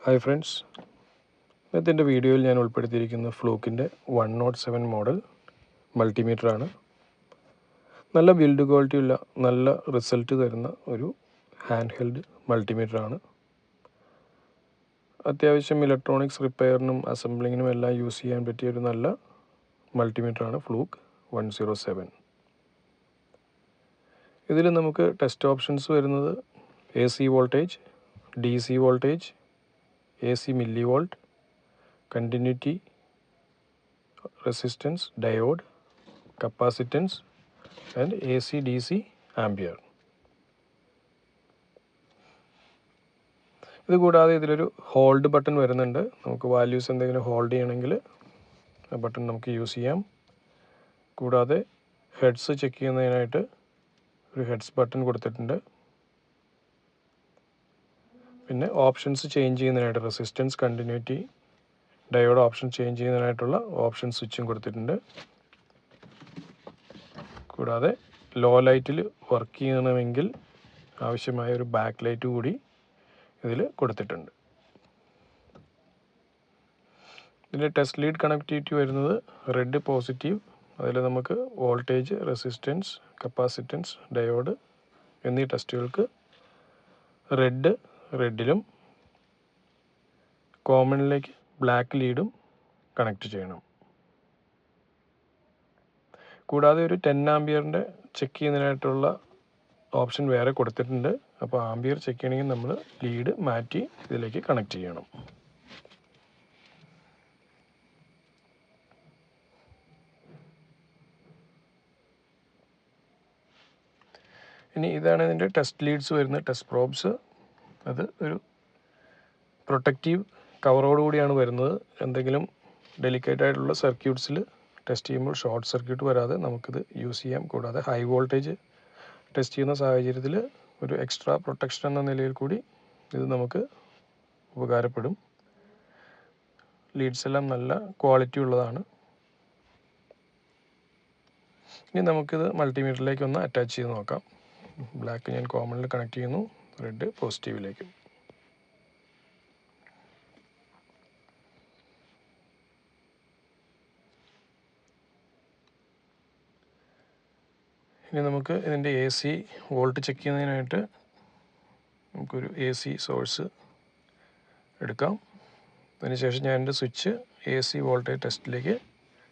Hi friends, ഇന്നത്തെ എൻ്റെ വീഡിയോയിൽ ഞാൻ ഉൾപ്പെടുത്തിയിരിക്കുന്ന ഫ്ലൂക്കിൻ്റെ 107 മോഡൽ മൾട്ടിമീറ്ററാണ്. നല്ല ബിൽഡ് ക്വാളിറ്റി ഉള്ള നല്ല റിസൾട്ട് തരുന്ന ഒരു ഹാൻഡ് ഹെൽഡ് മൾട്ടിമീറ്ററാണ്. അത്യാവശ്യം ഇലക്ട്രോണിക്സ് റിപ്പയറിനും അസംബ്ലിങ്ങിനും എല്ലാം യൂസ് ചെയ്യാൻ പറ്റിയ ഒരു നല്ല മൾട്ടിമീറ്ററാണ് ഫ്ലൂക്ക് 107. ഇതിൽ നമുക്ക് ടെസ്റ്റ് ഓപ്ഷൻസ് വരുന്നത് AC voltage, DC voltage, AC millivolt, continuity, resistance, diode, capacitance and AC DC ampere. ഇത് കൂടാതെ ഇതിലൊരു ഹോൾഡ് ബട്ടൺ വരുന്നുണ്ട്. നമുക്ക് വാല്യൂസ് എന്തെങ്കിലും ഹോൾഡ് ചെയ്യണമെങ്കിൽ ആ ബട്ടൺ നമുക്ക് യൂസ് ചെയ്യാം. കൂടാതെ ഹെഡ്സ് ചെക്ക് ചെയ്യുന്നതിനായിട്ട് ഒരു ഹെഡ്സ് ബട്ടൺ കൊടുത്തിട്ടുണ്ട്. പിന്നെ ഓപ്ഷൻസ് ചേഞ്ച് ചെയ്യുന്നതിനായിട്ട് resistance, continuity, diode option change ചെയ്യുന്നതിനായിട്ടുള്ള ഓപ്ഷൻ സ്വിച്ചും കൊടുത്തിട്ടുണ്ട്. കൂടാതെ ലോ ലൈറ്റിൽ വർക്ക് ചെയ്യണമെങ്കിൽ ആവശ്യമായ ഒരു ബാക്ക് ലൈറ്റ് കൂടി ഇതിൽ കൊടുത്തിട്ടുണ്ട്. ഇതിൻ്റെ ടെസ്റ്റ് ലീഡ് കണക്ടിവിറ്റി വരുന്നത് റെഡ് പോസിറ്റീവ്. അതിൽ നമുക്ക് വോൾട്ടേജ്, റെസിസ്റ്റൻസ്, കപ്പാസിറ്റൻസ്, ഡയോഡ് എന്നീ ടെസ്റ്റുകൾക്ക് റെഡിലും കോമണിലേക്ക് ബ്ലാക്ക് ലീഡും കണക്ട് ചെയ്യണം. കൂടാതെ ഒരു 10 ആംബിയറിൻ്റെ ചെക്ക് ചെയ്യുന്നതിനായിട്ടുള്ള ഓപ്ഷൻ വേറെ കൊടുത്തിട്ടുണ്ട്. അപ്പോൾ ആംബിയർ ചെക്ക് ചെയ്യണമെങ്കിൽ നമ്മൾ ലീഡ് മാറ്റി ഇതിലേക്ക് കണക്ട് ചെയ്യണം. ഇനി ഇതാണ് ഇതിൻ്റെ ടെസ്റ്റ് ലീഡ്സ് വരുന്നത്, ടെസ്റ്റ് പ്രോബ്സ്. അത് ഒരു പ്രൊട്ടക്റ്റീവ് കവറോടുകൂടിയാണ് വരുന്നത്. എന്തെങ്കിലും ഡെലിക്കേറ്റ് ആയിട്ടുള്ള സർക്യൂട്ട്സിൽ ടെസ്റ്റ് ചെയ്യുമ്പോൾ ഷോർട്ട് സർക്യൂട്ട് വരാതെ നമുക്കിത് യൂസ് ചെയ്യാം. കൂടാതെ ഹൈ വോൾട്ടേജ് ടെസ്റ്റ് ചെയ്യുന്ന സാഹചര്യത്തിൽ ഒരു എക്സ്ട്രാ പ്രൊട്ടക്ഷൻ എന്ന നിലയിൽ കൂടി ഇത് നമുക്ക് ഉപകാരപ്പെടും. ലീഡ്സ് എല്ലാം നല്ല ക്വാളിറ്റി ഉള്ളതാണ്. ഇനി നമുക്കിത് മൾട്ടിമീറ്ററിലേക്ക് ഒന്ന് അറ്റാച്ച് ചെയ്ത് നോക്കാം. ബ്ലാക്ക് ഞാൻ കോമണിൽ കണക്ട് ചെയ്യുന്നു, റെഡ് പോസിറ്റീവിലേക്ക്. ഇനി നമുക്ക് ഇതിൻ്റെ AC വോൾട്ട് ചെക്ക് ചെയ്യുന്നതിനായിട്ട് നമുക്കൊരു AC സോഴ്സ് എടുക്കാം. അതിനുശേഷം ഞാൻ എൻ്റെ സ്വിച്ച് AC വോൾട്ടേജ് ടെസ്റ്റിലേക്ക്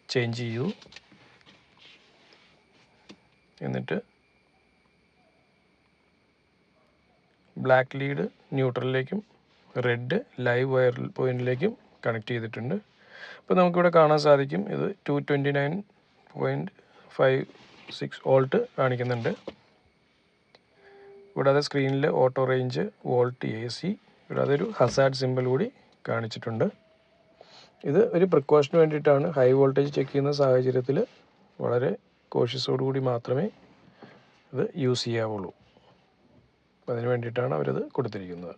ചേഞ്ച് ചെയ്തു. എന്നിട്ട് ബ്ലാക്ക് ലീഡ് ന്യൂട്രലിലേക്കും റെഡ് ലൈവ് വയർ പോയിന്റിലേക്കും കണക്ട് ചെയ്തിട്ടുണ്ട്. അപ്പോൾ നമുക്കിവിടെ കാണാൻ സാധിക്കും ഇത് 229.56 വോൾട്ട് കാണിക്കുന്നുണ്ട്. കൂടാതെ സ്ക്രീനിൽ ഓട്ടോ റേഞ്ച്, വോൾട്ട്, AC, കൂടാതെ ഒരു ഹസാർഡ് സിമ്പിൾ കൂടി കാണിച്ചിട്ടുണ്ട്. ഇത് ഒരു പ്രിക്കോഷന് വേണ്ടിയിട്ടാണ്. ഹൈ വോൾട്ടേജ് ചെക്ക് ചെയ്യുന്ന സാഹചര്യത്തിൽ വളരെ കോഷ്യസോടുകൂടി മാത്രമേ ഇത് യൂസ് ചെയ്യാവുള്ളൂ. അതിന് വേണ്ടിയിട്ടാണ് അവരത് കൊടുത്തിരിക്കുന്നത്.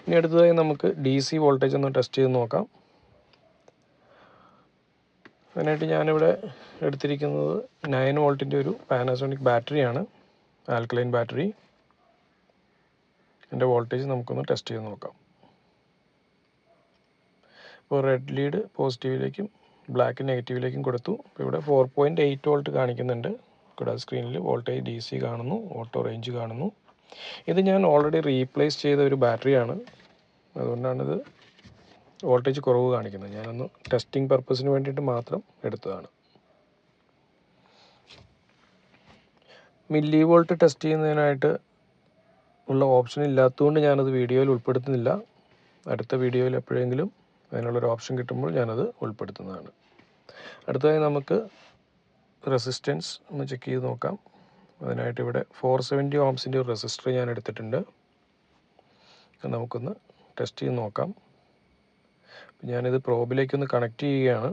ഇനി അടുത്തതായി നമുക്ക് DC വോൾട്ടേജ് ഒന്ന് ടെസ്റ്റ് ചെയ്ത് നോക്കാം. അതിനായിട്ട് ഞാനിവിടെ എടുത്തിരിക്കുന്നത് 9 വോൾട്ടിൻ്റെ ഒരു പാനാസോണിക് ബാറ്ററിയാണ്, ആൽക്കലൈൻ ബാറ്ററി. എൻ്റെ വോൾട്ടേജ് നമുക്കൊന്ന് ടെസ്റ്റ് ചെയ്ത് നോക്കാം. ഇപ്പോൾ റെഡ് ലീഡ് പോസിറ്റീവിലേക്കും ബ്ലാക്ക് നെഗറ്റീവിലേക്കും കൊടുത്തു. ഇപ്പോൾ ഇവിടെ 4.8 വോൾട്ട് കാണിക്കുന്നുണ്ട്. കൂടാതെ സ്ക്രീനിൽ വോൾട്ടേജ് DC കാണുന്നു, ഓട്ടോ റേഞ്ച് കാണുന്നു. ഇത് ഞാൻ ഓൾറെഡി റീപ്ലേസ് ചെയ്ത ഒരു ബാറ്ററിയാണ്, അതുകൊണ്ടാണിത് വോൾട്ടേജ് കുറവ് കാണിക്കുന്നത്. ഞാനൊന്ന് ടെസ്റ്റിംഗ് പർപ്പസിന് വേണ്ടിയിട്ട് മാത്രം എടുത്തതാണ്. മില്ലി വോൾട്ട് ടെസ്റ്റ് ചെയ്യുന്നതിനായിട്ട് ഉള്ള ഓപ്ഷൻ ഇല്ലാത്തതുകൊണ്ട് ഞാനത് വീഡിയോയിൽ ഉൾപ്പെടുത്തുന്നില്ല. അടുത്ത വീഡിയോയിൽ എപ്പോഴെങ്കിലും അതിനുള്ളൊരു ഓപ്ഷൻ കിട്ടുമ്പോൾ ഞാനത് ഉൾപ്പെടുത്തുന്നതാണ്. അടുത്തതായി നമുക്ക് റെസിസ്റ്റൻസ് ഒന്ന് ചെക്ക് ചെയ്ത് നോക്കാം. അതിനായിട്ട് ഇവിടെ 470 ഓംസിൻ്റെ ഒരു റെസിസ്റ്റർ ഞാൻ എടുത്തിട്ടുണ്ട്. നമുക്കൊന്ന് ടെസ്റ്റ് ചെയ്ത് നോക്കാം. ഞാനിത് പ്രോബിലേക്കൊന്ന് കണക്ട് ചെയ്യുകയാണ്.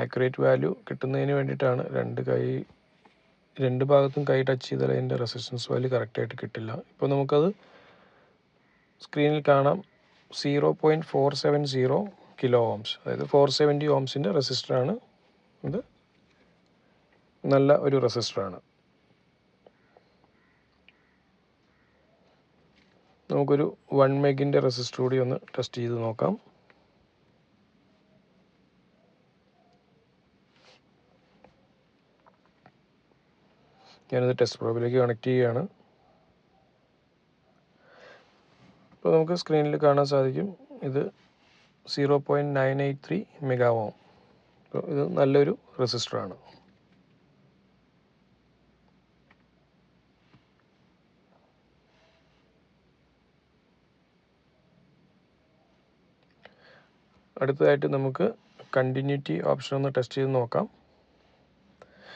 ആക്യുറേറ്റ് വാല്യൂ കിട്ടുന്നതിന് വേണ്ടിയിട്ടാണ്. രണ്ട് ഭാഗത്തും കൈ ടച്ച് ചെയ്താൽ അതിൻ്റെ റെസിസ്റ്റൻസ് വാല്യൂ കറക്റ്റായിട്ട് കിട്ടില്ല. ഇപ്പോൾ നമുക്കത് സ്ക്രീനിൽ കാണാം. 0.470 കിലോ ഓംസ്, അതായത് 470 ഓംസിൻ്റെ റെസിസ്റ്ററാണ് ഇത് നല്ല ഒരു റെസിസ്റ്ററാണ്. നമുക്കൊരു 1 മെഗിൻ്റെ റെസിസ്റ്റർ കൂടി ഒന്ന് ടെസ്റ്റ് ചെയ്ത് നോക്കാം. ഞാനിത് ടെസ്റ്റ് പ്രോബിലേക്ക് കണക്ട് ചെയ്യുകയാണ്. ഇപ്പോൾ നമുക്ക് സ്ക്രീനിൽ കാണാൻ സാധിക്കും ഇത് 0.983 മെഗാ ഓം. അപ്പോൾ ഇത് നല്ലൊരു റെസിസ്റ്ററാണ്. അടുത്തതായിട്ട് നമുക്ക് കണ്ടിന്യൂറ്റി ഓപ്ഷൻ ഒന്ന് ടെസ്റ്റ് ചെയ്ത് നോക്കാം.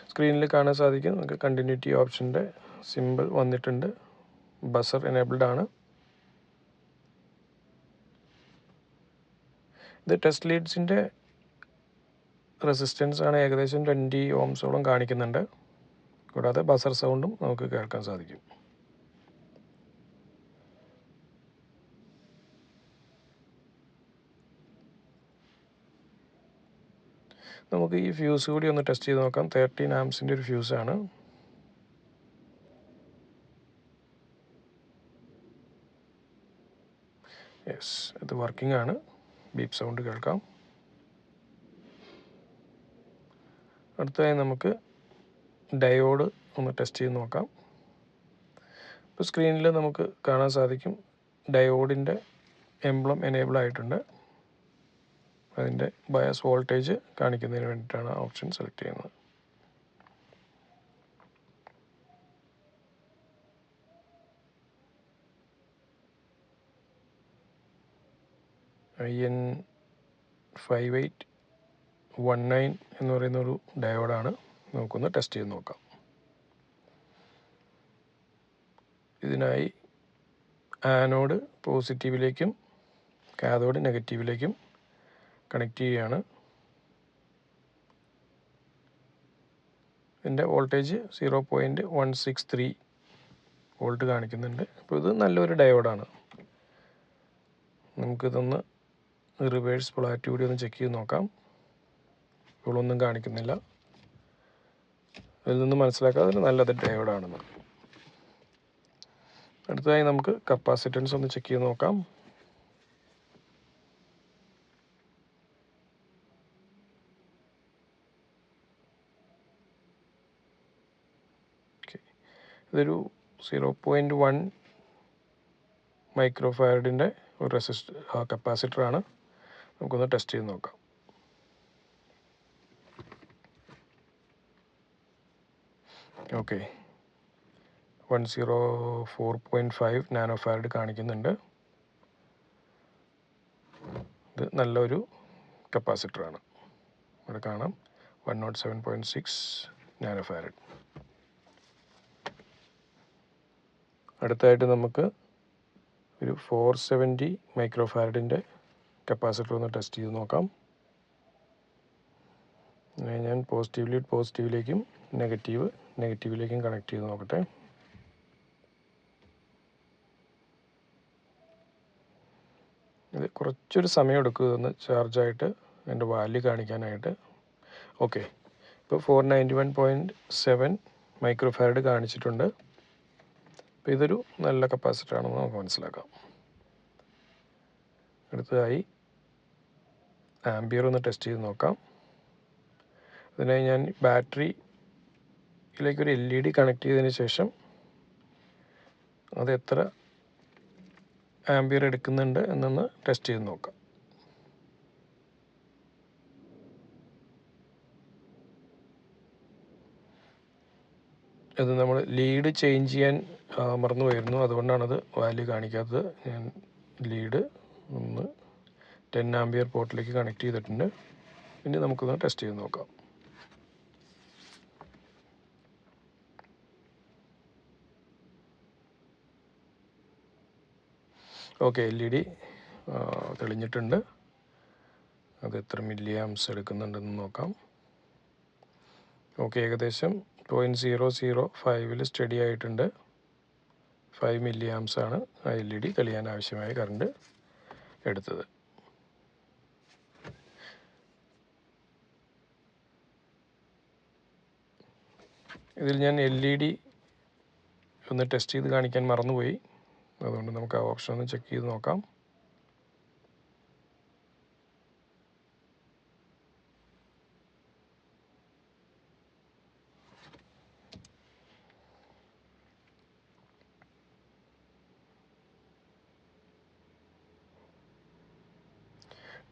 സ്ക്രീനിൽ കാണാൻ സാധിക്കും നമുക്ക് കണ്ടിന്യൂറ്റി ഓപ്ഷൻ്റെ സിമ്പിൾ വന്നിട്ടുണ്ട്. ബസർ എനേബിൾഡ് ആണ്. ഇത് ടെസ്റ്റ് ലീഡ്സിൻ്റെ റെസിസ്റ്റൻസ് ആണ്, ഏകദേശം 20 ഓംസോളം കാണിക്കുന്നുണ്ട്. കൂടാതെ ബസർ സൗണ്ടും നമുക്ക് കേൾക്കാൻ സാധിക്കും. നമുക്ക് ഈ ഫ്യൂസ് കൂടി ഒന്ന് ടെസ്റ്റ് ചെയ്ത് നോക്കാം. 13 ആംസിൻ്റെ ഒരു ഫ്യൂസാണ്. യെസ്, ഇത് വർക്കിംഗ് ആണ്. ബീപ്പ് സൗണ്ട് കേൾക്കാം. അടുത്തതായി നമുക്ക് ഡയോഡ് ഒന്ന് ടെസ്റ്റ് ചെയ്ത് നോക്കാം. ഇപ്പോൾ സ്ക്രീനിൽ നമുക്ക് കാണാൻ സാധിക്കും ഡയോഡിൻ്റെ എംബ്ലം എനേബിൾ ആയിട്ടുണ്ട്. അതിൻ്റെ ബയസ് വോൾട്ടേജ് കാണിക്കുന്നതിന് വേണ്ടിയിട്ടാണ് ആ ഓപ്ഷൻ സെലക്ട് ചെയ്യുന്നത്. IN5819 എന്ന് പറയുന്ന ഒരു ഡയോഡാണ്. നമുക്കൊന്ന് ടെസ്റ്റ് ചെയ്ത് നോക്കാം. ഇതിനായി ആനോഡ് പോസിറ്റീവിലേക്കും കാഥോഡ് നെഗറ്റീവിലേക്കും കണക്ട് ചെയ്യുകയാണ്. ഇതിൻ്റെ വോൾട്ടേജ് 0.163 വോൾട്ട് കാണിക്കുന്നുണ്ട്. അപ്പോൾ ഇത് നല്ലൊരു ഡയോഡാണ്. നമുക്കിതൊന്ന് റിവേഴ്സ് പൊളാരിറ്റി കൂടി ഒന്ന് ചെക്ക് ചെയ്ത് നോക്കാം. ഇപ്പോഴൊന്നും കാണിക്കുന്നില്ല. ഇതിൽ നിന്ന് മനസ്സിലാക്കാം അതൊരു നല്ലത് ഡയോഡാണെന്ന്. അടുത്തതായി നമുക്ക് കപ്പാസിറ്റൻസ് ഒന്ന് ചെക്ക് ചെയ്ത് നോക്കാം. ഇതൊരു 0.1 മൈക്രോ ഫാരഡിൻ്റെ ഒരു കപ്പാസിറ്ററാണ്. നമുക്കൊന്ന് ടെസ്റ്റ് ചെയ്ത് നോക്കാം. ഓക്കെ, 104.5 നാനോ ഫാരഡ് കാണിക്കുന്നുണ്ട്. ഇത് നല്ലൊരു കപ്പാസിറ്ററാണ്. ഇവിടെ കാണാം 107.6 നാനോ ഫാരഡ്. അടുത്തായിട്ട് നമുക്ക് ഒരു 470 മൈക്രോ ഫാരഡിൻ്റെ കപ്പാസിറ്റർ ഒന്ന് ടെസ്റ്റ് ചെയ്ത് നോക്കാം. ഞാൻ പോസിറ്റീവിലേക്കും നെഗറ്റീവിലേക്കും കണക്ട് ചെയ്ത് നോക്കട്ടെ. ഇത് കുറച്ചൊരു സമയം എടുക്കും ഇതൊന്ന് ചാർജായിട്ട് എൻ്റെ വാല്യൂ കാണിക്കാനായിട്ട്. ഓക്കെ, ഇപ്പോൾ 491.7 മൈക്രോ ഫാരഡ് കാണിച്ചിട്ടുണ്ട്. അപ്പോൾ ഇതൊരു നല്ല കപ്പാസിറ്ററാണെന്ന് നമുക്ക് മനസ്സിലാക്കാം. അടുത്തതായി ആംബിയർ ഒന്ന് ടെസ്റ്റ് ചെയ്ത് നോക്കാം. അതിനായി ഞാൻ ബാറ്ററിയിലേക്ക് ഒരു LED കണക്ട് ചെയ്തതിന് ശേഷം അത് എത്ര ആംബിയർ എടുക്കുന്നുണ്ട് എന്നൊന്ന് ടെസ്റ്റ് ചെയ്ത് നോക്കാം. ഇത് നമ്മൾ ലീഡ് ചേഞ്ച് ചെയ്യാൻ മറന്നു പോയിരുന്നു, അതുകൊണ്ടാണത് വാല്യൂ കാണിക്കാത്തത്. ഞാൻ ലീഡ് ഒന്ന് 10 ആംബിയർ പോർട്ടിലേക്ക് കണക്ട് ചെയ്തിട്ടുണ്ട്. ഇനി നമുക്കൊന്ന് ടെസ്റ്റ് ചെയ്ത് നോക്കാം. Okay, LED തെളിഞ്ഞിട്ടുണ്ട്. അത് എത്ര മില്ലി ആംസ് എടുക്കുന്നുണ്ടെന്ന് നോക്കാം. ഓക്കെ, ഏകദേശം 0.005 സ്റ്റഡി ആയിട്ടുണ്ട്. 5 മില്ലി ആംസ് ആണ് ആ LED തെളിയാൻ ആവശ്യമായ കറണ്ട് എടുത്തത്. ഇതിൽ ഞാൻ LED ഒന്ന് ടെസ്റ്റ് ചെയ്ത് കാണിക്കാൻ മറന്നുപോയി. അതുകൊണ്ട് നമുക്ക് ആ ഓപ്ഷൻ ഒന്ന് ചെക്ക് ചെയ്ത് നോക്കാം.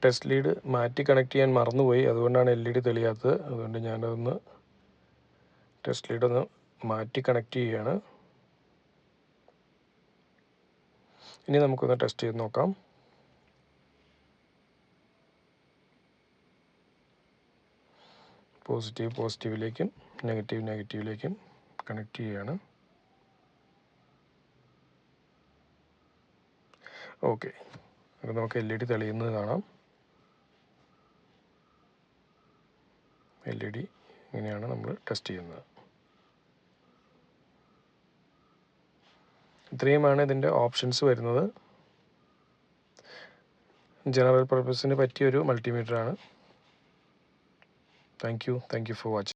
ടെസ്റ്റ് ലീഡ് മാറ്റി കണക്ട് ചെയ്യാൻ മറന്നുപോയി, അതുകൊണ്ടാണ് LED തെളിയാത്തത്. അതുകൊണ്ട് ഞാനതൊന്ന് ടെസ്റ്റ് ലീഡ് ഒന്ന് മാറ്റി കണക്ട് ചെയ്യുകയാണ്. ഇനി നമുക്കൊന്ന് ടെസ്റ്റ് ചെയ്ത് നോക്കാം. പോസിറ്റീവ് പോസിറ്റീവിലേക്കും നെഗറ്റീവ് നെഗറ്റീവിലേക്കും കണക്ട് ചെയ്യുകയാണ്. ഓക്കെ, അപ്പോൾ നമുക്ക് LED തെളിയുന്നത് കാണാം. LED ഇങ്ങനെയാണ് നമ്മൾ ടെസ്റ്റ് ചെയ്യുന്നത്. ഇത്രയുമാണ് ഇതിൻ്റെ ഓപ്ഷൻസ് വരുന്നത്. ജനറൽ പർപ്പസിന് പറ്റിയൊരു മൾട്ടിമീറ്ററാണ്. Thank you for watching.